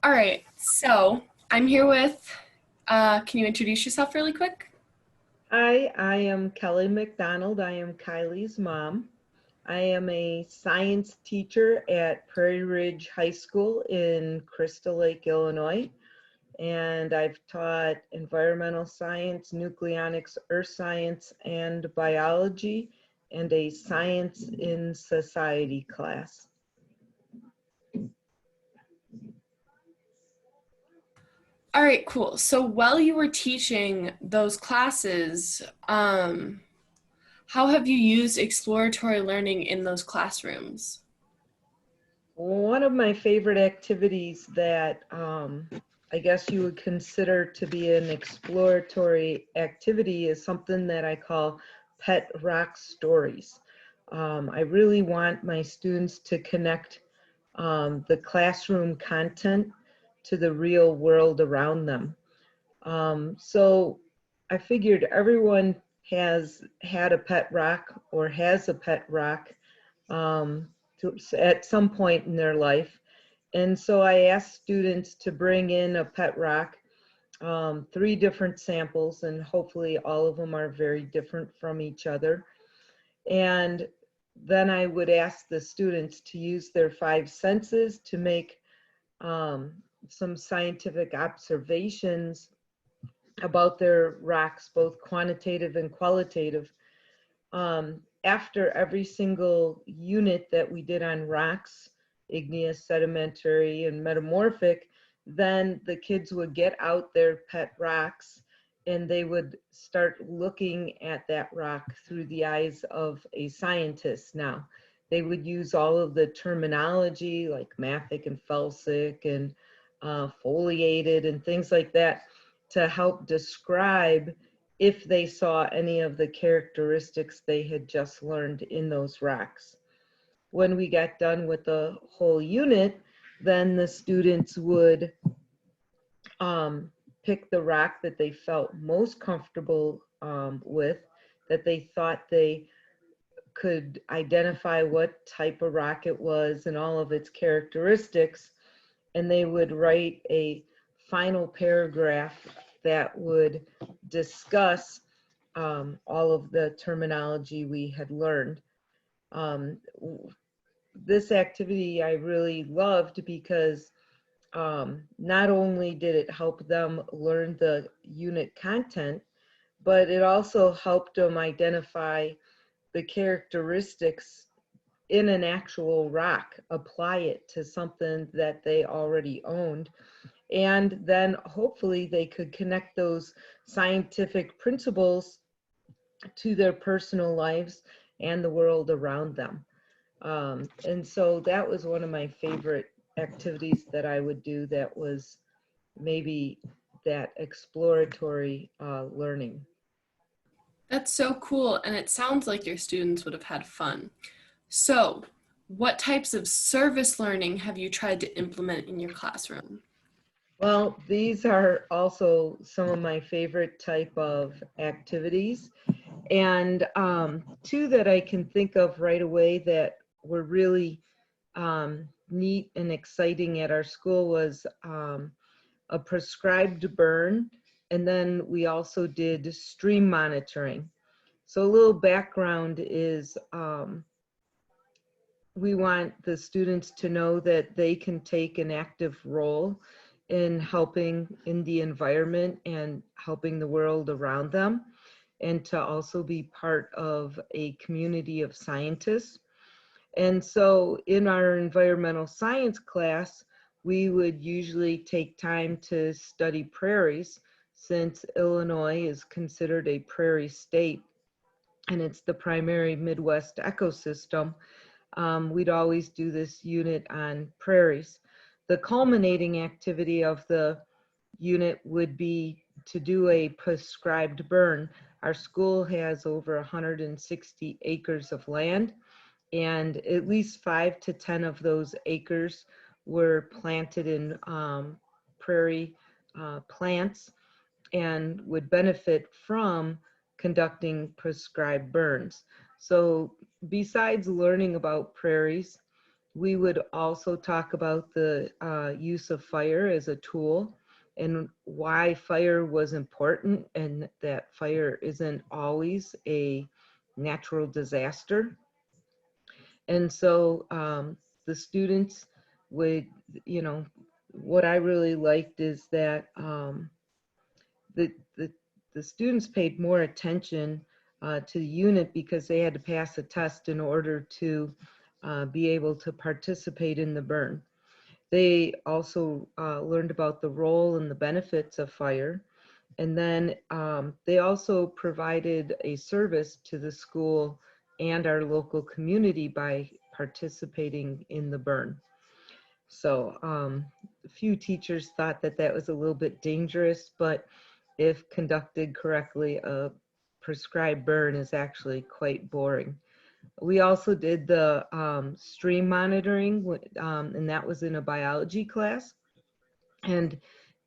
All right, so I'm here with, can you introduce yourself really quick? Hi, I am Kelly McDonald. I am Kylie's mom. I am a science teacher at Prairie Ridge High School in Crystal Lake, Illinois. And I've taught environmental science, nucleonics, earth science, and biology, and a science in society class. All right, cool. So while you were teaching those classes, how have you used exploratory learning in those classrooms? One of my favorite activities that I guess you would consider to be an exploratory activity is something that I call pet rock stories. I really want my students to connect the classroom content to the real world around them. So I figured everyone has had a pet rock or has a pet rock um, at some point in their life. And so I asked students to bring in a pet rock, 3 different samples, and hopefully all of them are very different from each other. And then I would ask the students to use their 5 senses to make um, some scientific observations about their rocks, both quantitative and qualitative. After every single unit that we did on rocks, igneous, sedimentary, and metamorphic, then the kids would get out their pet rocks and they would start looking at that rock through the eyes of a scientist. Now, they would use all of the terminology like mafic and felsic and foliated and things like that to help describe if they saw any of the characteristics they had just learned in those rocks. When we got done with the whole unit, then the students would pick the rock that they felt most comfortable with, that they thought they could identify what type of rock it was and all of its characteristics, and they would write a final paragraph that would discuss all of the terminology we had learned. Um, this activity I really loved because not only did it help them learn the unit content, but it also helped them identify the characteristics in an actual rock, apply it to something that they already owned, and then hopefully they could connect those scientific principles to their personal lives and the world around them. And so that was one of my favorite activities that I would do, that was maybe that exploratory learning. That's so cool, and it sounds like your students would have had fun. So, what types of service learning have you tried to implement in your classroom? Well, these are also some of my favorite type of activities. And 2 that I can think of right away that were really neat and exciting at our school was a prescribed burn. And then we also did stream monitoring. So a little background is we want the students to know that they can take an active role in helping in the environment and helping the world around them, and to also be part of a community of scientists. And so in our environmental science class, we would usually take time to study prairies, since Illinois is considered a prairie state and it's the primary Midwest ecosystem. We'd always do this unit on prairies. The culminating activity of the unit would be to do a prescribed burn. Our school has over 160 acres of land, and at least 5 to 10 of those acres were planted in prairie plants and would benefit from conducting prescribed burns. So besides learning about prairies, We would also talk about the use of fire as a tool and why fire was important and that fire isn't always a natural disaster. And so the students would, you know, what I really liked is that the, the, the students paid more attention to the unit because they had to pass a test in order to be able to participate in the burn. They also learned about the role and the benefits of fire. And then they also provided a service to the school and our local community by participating in the burn. So a few teachers thought that that was a little bit dangerous, but if conducted correctly, a prescribed burn is actually quite boring. We also did the stream monitoring, and that was in a biology class. And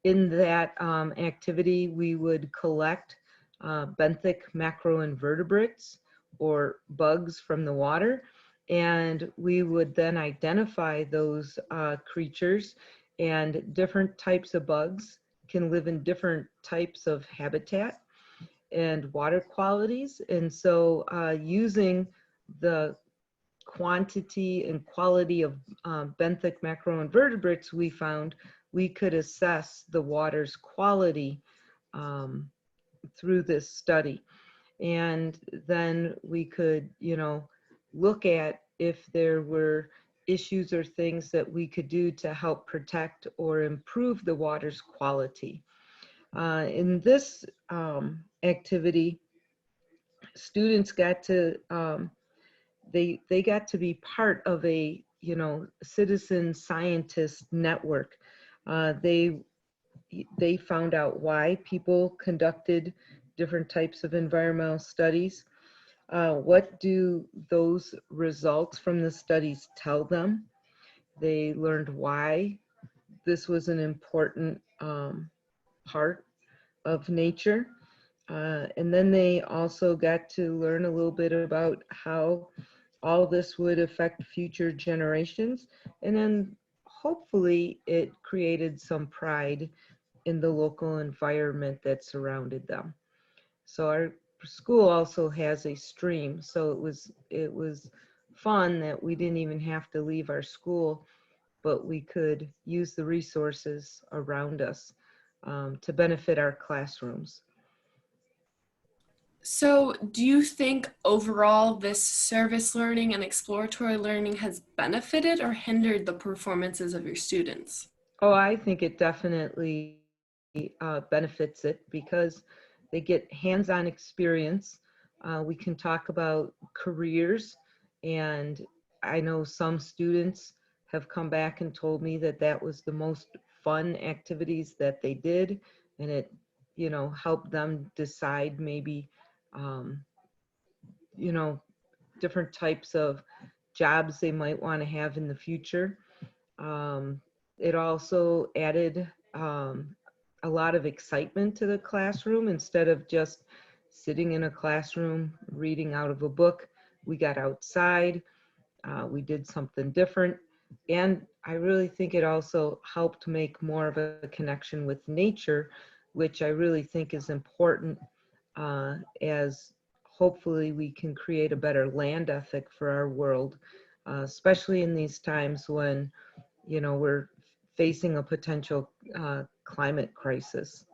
in that activity, we would collect benthic macroinvertebrates or bugs from the water. And we would then identify those creatures, and different types of bugs can live in different types of habitat and water qualities. And so using the quantity and quality of benthic macroinvertebrates we found, we could assess the water's quality um, through this study. And then we could, you know, look at if there were issues or things that we could do to help protect or improve the water's quality. In this activity, students got to they got to be part of a, you know, citizen scientist network. They found out why people conducted different types of environmental studies. What do those results from the studies tell them? They learned why this was an important part of nature. And then they also got to learn a little bit about how all this would affect future generations. And then hopefully it created some pride in the local environment that surrounded them. So our school also has a stream. So it was fun that we didn't even have to leave our school, but we could use the resources around us to benefit our classrooms. So, do you think overall this service learning and exploratory learning has benefited or hindered the performances of your students? Oh, I think it definitely benefits it because they get hands-on experience. We can talk about careers, and I know some students have come back and told me that that was the most fun activities that they did, and it, you know, helped them decide maybe, um, you know, different types of jobs they might want to have in the future. Um, it also added a lot of excitement to the classroom. Instead of just sitting in a classroom reading out of a book, we got outside, we did something different. And I really think it also helped make more of a connection with nature, which I really think is important as hopefully we can create a better land ethic for our world, especially in these times when, you know, we're facing a potential climate crisis.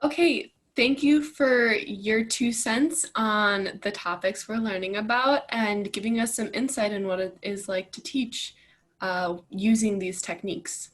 Okay, thank you for your 2 cents on the topics we're learning about and giving us some insight on what it is like to teach using these techniques.